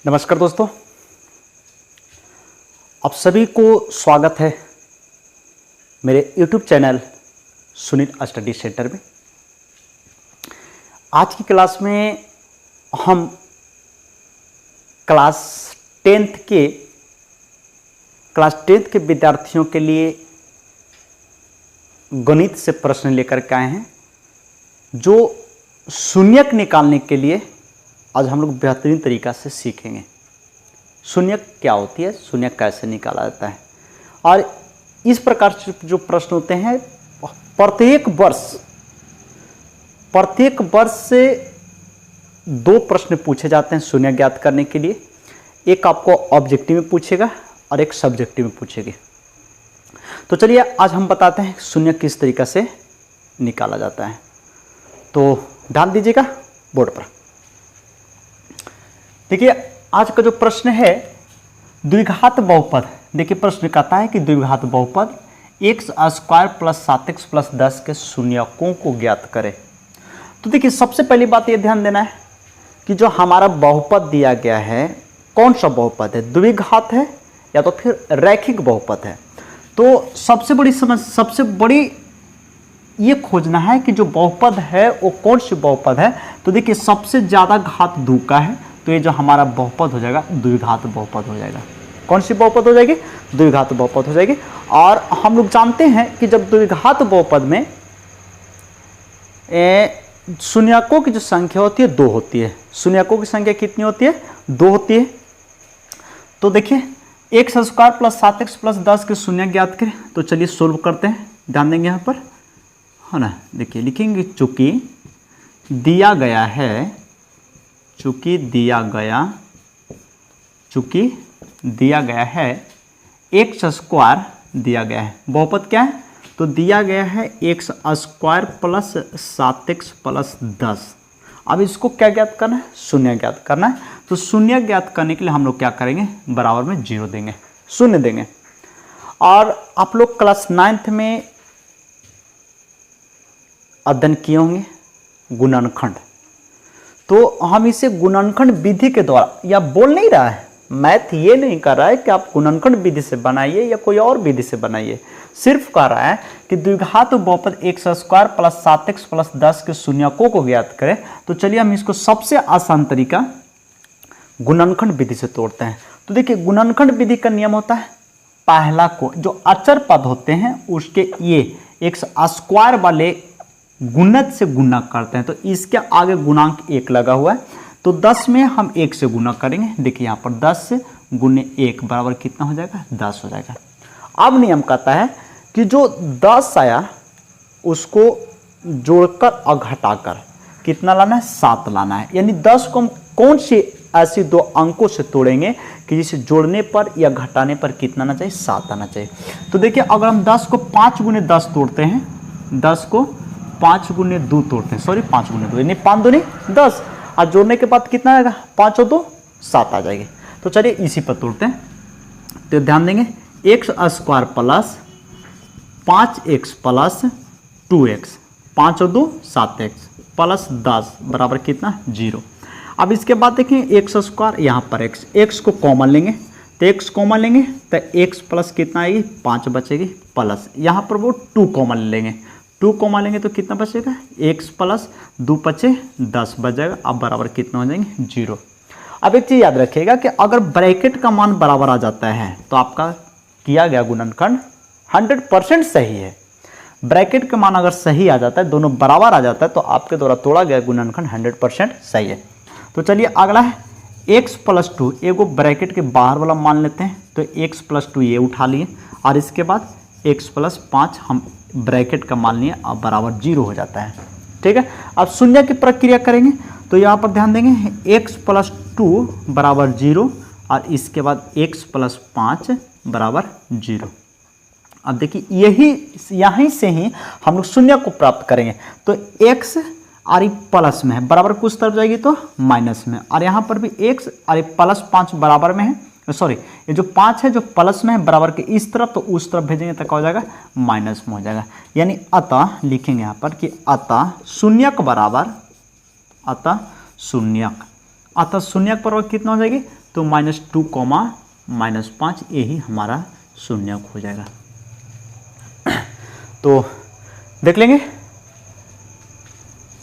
नमस्कार दोस्तों, आप सभी को स्वागत है मेरे YouTube channel Sunil study centre में। आज की क्लास में हम क्लास टेंथ के विद्यार्थियों के लिए गणित से प्रश्न लेकर के आए हैं, जो शून्यक निकालने के लिए आज हम लोग बेहतरीन तरीका से सीखेंगे। शून्यक क्या होती है, शून्यक कैसे निकाला जाता है, और इस प्रकार से जो प्रश्न होते हैं प्रत्येक वर्ष से 2 प्रश्न पूछे जाते हैं शून्यक ज्ञात करने के लिए। एक आपको ऑब्जेक्टिव में पूछेगा और एक सब्जेक्टिव में पूछेगी। तो चलिए आज हम बताते हैं शून्यक किस तरीका से निकाला जाता है। तो ध्यान दीजिएगा बोर्ड पर। देखिए आज का जो प्रश्न है द्विघात बहुपद। देखिए प्रश्न कहता है कि द्विघात बहुपद x² + 7x + 10 के शून्यकों को ज्ञात करें। तो देखिए सबसे पहली बात ये ध्यान देना है कि जो हमारा बहुपद दिया गया है कौन सा बहुपद है, द्विघात है या तो फिर रैखिक बहुपद है। तो सबसे बड़ी ये खोजना है कि जो बहुपद है वो कौन सी बहुपद है। तो देखिए सबसे ज़्यादा घात 2 का है, तो ये जो हमारा बहुपद हो जाएगा द्विघात बहुपद हो जाएगा। कौन सी बहुपद हो जाएगी, द्विघात बहुपद हो जाएगी। और हम लोग जानते हैं कि जब द्विघात बहुपद में शून्यकों की जो संख्या होती है 2 होती है। शून्यकों की संख्या कितनी होती है, 2 होती है। तो देखिए x² + 7x + 10 के शून्यक ज्ञात करें। तो चलिए सोल्व करते हैं, ध्यान देंगे यहाँ पर, है ना। देखिए लिखेंगे चूंकि दिया गया है x² दिया गया है, बहुपद क्या है तो दिया गया है x² + 7x + 10। अब इसको क्या ज्ञात करना है, शून्य ज्ञात करना है। तो शून्य ज्ञात करने के लिए हम लोग क्या करेंगे, बराबर में 0 देंगे, शून्य देंगे। और आप लोग क्लास 9th में अध्ययन किए होंगे गुणनखंड। तो हम इसे गुणनखंड विधि के द्वारा, या बोल नहीं रहा है मैथ, ये नहीं कर रहा है कि आप गुणनखंड विधि से बनाइए या कोई और विधि से बनाइए, सिर्फ कह रहा है कि द्विघात बहुपद x² + 7x + 10 के शून्यकों को ज्ञात करें। तो चलिए हम इसको सबसे आसान तरीका गुणनखंड विधि से तोड़ते हैं। तो देखिए गुणनखंड विधि का नियम होता है पहला को जो अचर पद होते हैं उसके ये x² वाले गुणज से गुणा करते हैं। तो इसके आगे गुणांक 1 लगा हुआ है, तो 10 में हम 1 से गुणा करेंगे। देखिए यहाँ पर 10 से गुणे 1 बराबर कितना हो जाएगा, 10 हो जाएगा। अब नियम कहता है कि जो 10 आया उसको जोड़कर और घटाकर कितना लाना है, 7 लाना है। यानी 10 को हम कौन सी ऐसी 2 अंकों से तोड़ेंगे कि जिसे जोड़ने पर या घटाने पर कितना आना चाहिए, 7 आना चाहिए। तो देखिए अगर हम 10 को 5 × 10 तोड़ते हैं, 10 को 5 × 2 तोड़ते हैं, 5 × 2 यानी 5 दूनी 10, और जोड़ने के बाद कितना आएगा, 5 और 2 7 आ जाएगी। तो चलिए इसी पर तोड़ते हैं। तो ध्यान देंगे x² + 5x + 2x, 5 और 2 7x + 10 बराबर कितना, 0। अब इसके बाद देखिए x² यहाँ पर x को कॉमन लेंगे, तो x कॉमन लेंगे तो x प्लस कितना आएगी, 5 बचेगी, प्लस यहाँ पर वो 2 कॉमन लेंगे, 2 कॉमन लेंगे तो कितना बचेगा, x + 2 × 5 = 10 बच जाएगा। अब बराबर कितना हो जाएंगे, 0। अब एक चीज़ याद रखिएगा कि अगर ब्रैकेट का मान बराबर आ जाता है तो आपका किया गया गुणनखंड 100% सही है। ब्रैकेट का मान अगर सही आ जाता है, दोनों बराबर आ जाता है, तो आपके द्वारा तोड़ा गया गुणनखंड 100% सही है। तो चलिए अगला है x + 2, एगो ब्रैकेट के बाहर वाला मान लेते हैं। तो x + 2 ये उठा लिए, और इसके बाद x + 5 हम ब्रैकेट का मान लिए, अब बराबर 0 हो जाता है। ठीक है, अब शून्य की प्रक्रिया करेंगे। तो यहाँ पर ध्यान देंगे x + 2 बराबर 0, और इसके बाद x + 5 बराबर 0। अब देखिए यहीं से ही हम लोग शून्य को प्राप्त करेंगे। तो x और ये प्लस में है, बराबर कुछ तरफ जाएगी तो माइनस में, और यहाँ पर भी x और ये +5 बराबर में है, सॉरी ये जो 5 है जो प्लस में है बराबर के इस तरफ, तो उस तरफ भेजेंगे तो क्या हो जाएगा, माइनस में हो जाएगा। यानी अतः लिखेंगे यहाँ पर कि अतः शून्यक बराबर, अतः शून्यक बराबर कितना हो जाएगी, तो -2, -5 यही हमारा शून्यक हो जाएगा। तो देख लेंगे,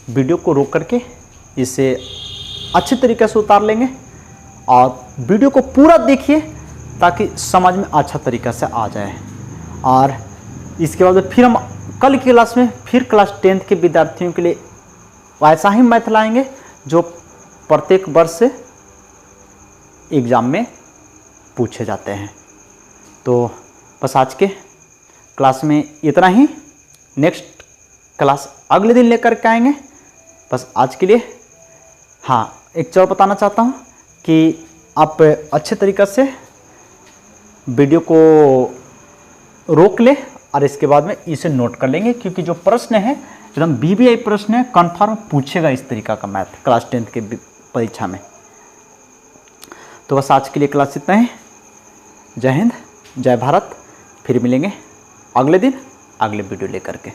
वीडियो को रोक करके इसे अच्छे तरीके से उतार लेंगे और वीडियो को पूरा देखिए ताकि समझ में अच्छा तरीक़ा से आ जाए। और इसके बाद फिर हम कल की क्लास में फिर क्लास 10th के विद्यार्थियों के लिए ऐसा ही मैथ लाएंगे जो प्रत्येक वर्ष से एग्ज़ाम में पूछे जाते हैं। तो बस आज के क्लास में इतना ही, नेक्स्ट क्लास अगले दिन लेकर के आएंगे। बस आज के लिए हाँ, एक चीज़ बताना चाहता हूँ कि आप अच्छे तरीक़े से वीडियो को रोक ले और इसके बाद में इसे नोट कर लेंगे, क्योंकि जो प्रश्न है एकदम BBI प्रश्न है, कन्फर्म पूछेगा इस तरीका का मैथ क्लास 10th के परीक्षा में। तो बस आज के लिए क्लास इतना ही। जय हिंद, जय भारत। फिर मिलेंगे अगले दिन अगले वीडियो लेकर के।